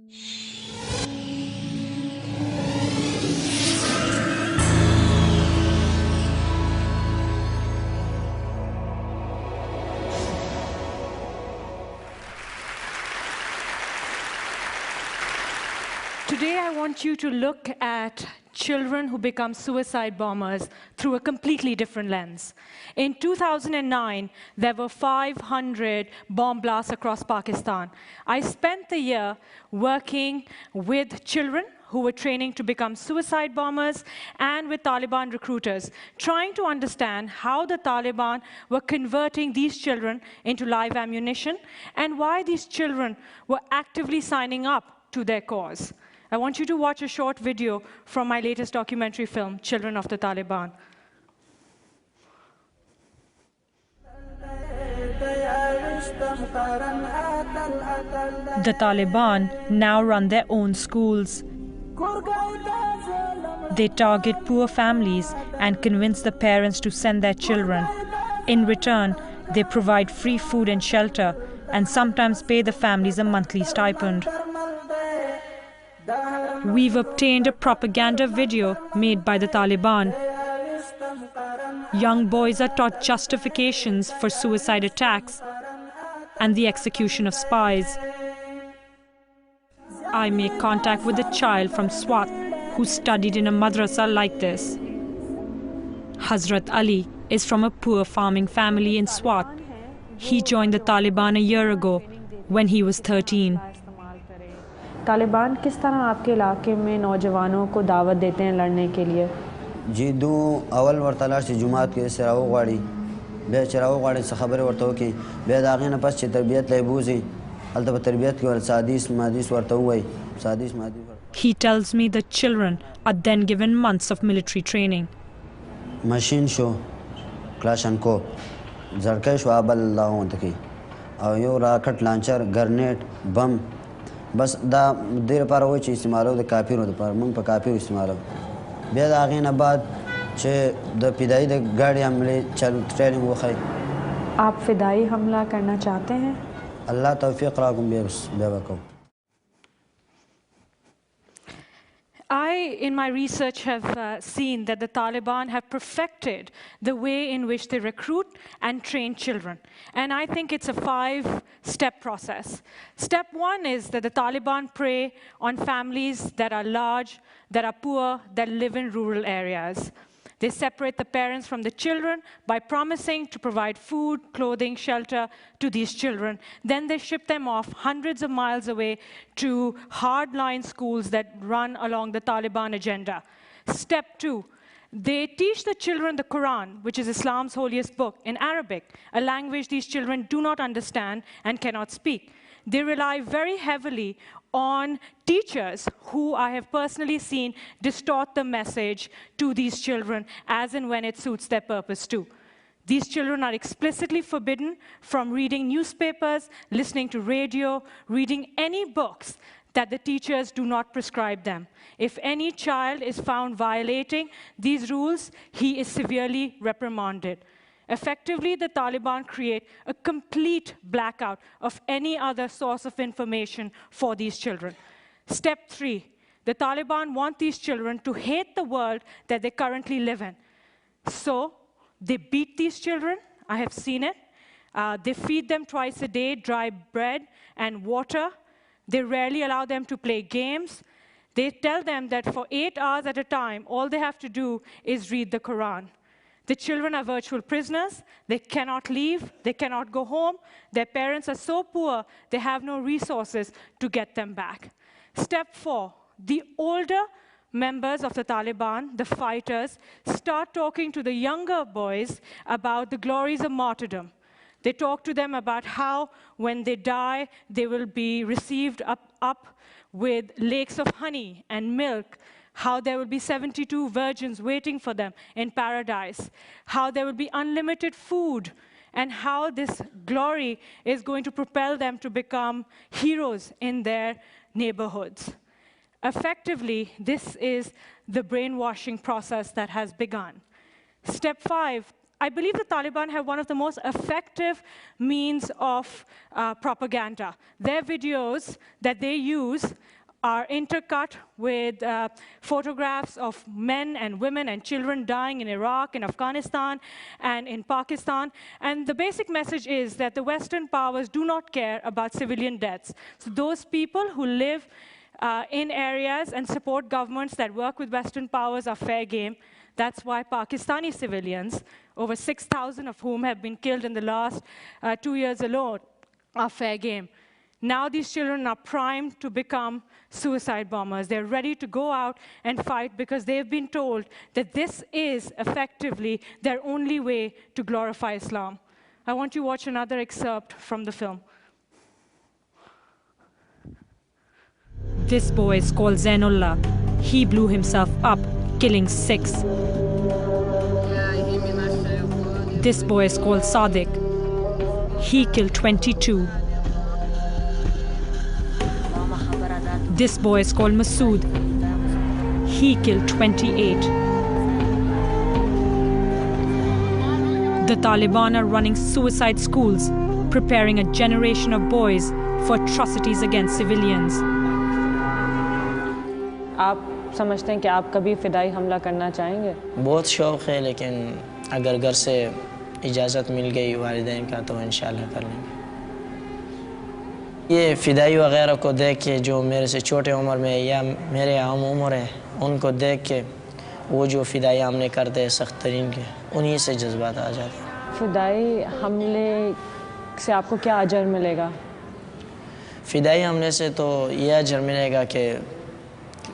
Today, I want you to look at children who become suicide bombers through a completely different lens. In 2009, there were 500 bomb blasts across Pakistan. I spent the year working with children who were training to become suicide bombers and with Taliban recruiters, trying to understand how the Taliban were converting these children into live ammunition and why these children were actively signing up to their cause. I want you to watch a short video from my latest documentary film, Children of the Taliban. The Taliban now run their own schools. They target poor families and convince the parents to send their children. In return, they provide free food and shelter and sometimes pay the families a monthly stipend. We've obtained a propaganda video made by the Taliban. Young boys are taught justifications for suicide attacks and the execution of spies. I make contact with a child from Swat who studied in a madrasa like this. Hazrat Ali is from a poor farming family in Swat. He joined the Taliban a year ago when he was 13. Taliban किस तरह आपके इलाके में नौजवानों को दावत देते हैं लड़ने के लिए? जी दो अवल वर्तलार से जुमात के सराव गाड़ी बे चराव गाड़ी से खबर वर्तो की बे दागे न पस तरबियत लेबूजी अलत तरबियत के सादिस मादिस वर्तो हुई सादिस मादिस. He tells me the children are then given months of military training. Machine show क्लाशनको जरके शो अबल अल्लाह तकी और यो रॉकेट लॉन्चर ग्रेनेड बम बस दा देर पर वो चीज़ इस्तेमाल हो द काफिर होते पर मंग पर काफिर इस्तेमाल हो बेद आगे न बाद चे द फिदाई द गाड़ी हमले चल ट्रेनिंग वो खाई. आप फिदाई हमला करना चाहते हैं? अल्लाह तौफीक राकुम बेबको. I, in my research, have seen that the Taliban have perfected the way in which they recruit and train children. And I think it's a 5-step process. Step 1 is that the Taliban prey on families that are large, that are poor, that live in rural areas. They separate the parents from the children by promising to provide food, clothing, shelter to these children. Then they ship them off hundreds of miles away to hardline schools that run along the Taliban agenda. Step 2, they teach the children the Quran, which is Islam's holiest book, in Arabic, a language these children do not understand and cannot speak. They rely very heavily on teachers who I have personally seen distort the message to these children as and when it suits their purpose too. These children are explicitly forbidden from reading newspapers, listening to radio, reading any books that the teachers do not prescribe them. If any child is found violating these rules, he is severely reprimanded. Effectively, the Taliban create a complete blackout of any other source of information for these children. Step 3, the Taliban want these children to hate the world that they currently live in. So they beat these children. I have seen it. They feed them twice a day dry bread and water. They rarely allow them to play games. They tell them that for 8 hours at a time, all they have to do is read the Quran. The children are virtual prisoners. They cannot leave. They cannot go home. Their parents are so poor, they have no resources to get them back. Step 4, the older members of the Taliban, the fighters, start talking to the younger boys about the glories of martyrdom. They talk to them about how, when they die, they will be received up with lakes of honey and milk, how there will be 72 virgins waiting for them in paradise, how there will be unlimited food, and how this glory is going to propel them to become heroes in their neighborhoods. Effectively, this is the brainwashing process that has begun. Step 5, I believe the Taliban have one of the most effective means of propaganda. Their videos that they use are intercut with photographs of men and women and children dying in Iraq, in Afghanistan, and in Pakistan. And the basic message is that the Western powers do not care about civilian deaths. So those people who live in areas and support governments that work with Western powers are fair game. That's why Pakistani civilians, over 6,000 of whom have been killed in the last 2 years alone, are fair game. Now these children are primed to become suicide bombers. They're ready to go out and fight because they've been told that this is effectively their only way to glorify Islam. I want you to watch another excerpt from the film. This boy is called Zainullah. He blew himself up, killing 6. This boy is called Sadiq. He killed 22. This boy is called Masood. He killed 28. The Taliban are running suicide schools, preparing a generation of boys for atrocities against civilians. आप समझते हैं कि आप कभी फ़िदाई हमला करना चाहेंगे? बहुत शौक़ है, लेकिन अगर घर से इजाज़त मिल गई वालिदैन का तो इंशाल्लाह कर लेंगे। ये फ़िदाई वग़ैरह को देख के जो मेरे से छोटे उम्र में या मेरे आम उम्र है, उनको देख के वो जो फ़िदाई हमले करते हैं सख्त तरीन के, उन्हीं से जज्बात आ जाते हैं। फ़िदाई हमले से आपको क्या अजर मिलेगा? फ़िदाई हमले से तो ये अजर मिलेगा कि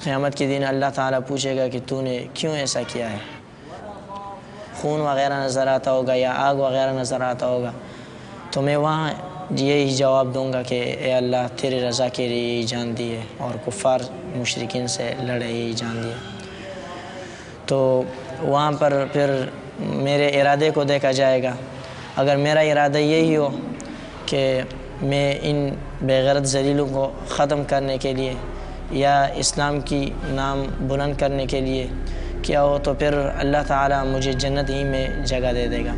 क़यामत के दिन अल्लाह ताला पूछेगा कि तूने क्यों ऐसा किया है। खून वग़ैरह नज़र आता होगा या आग वग़ैरह नज़र आता होगा, तो मैं वहाँ यही जवाब दूंगा कि ए अल्लाह तेरी रज़ा के लिए यही जान दी है और कुफ़ार मुशरिकीन से लड़े यही जान दिया। तो वहाँ पर फिर मेरे इरादे को देखा जाएगा। अगर मेरा इरादा यही हो कि मैं इन बेगैरत ज़लीलों को ख़त्म करने के लिए या इस्लाम की नाम बुलंद करने के लिए क्या हो, तो फिर अल्लाह ताला मुझे जन्नत ही में जगह दे देगा।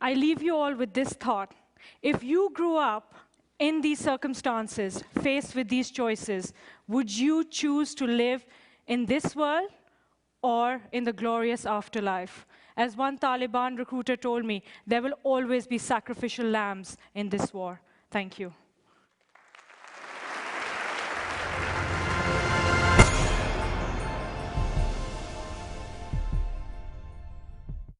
I leave you all with this thought. If you grew up in these circumstances, faced with these choices, would you choose to live in this world or in the glorious afterlife? As one Taliban recruiter told me, there will always be sacrificial lambs in this war. Thank you.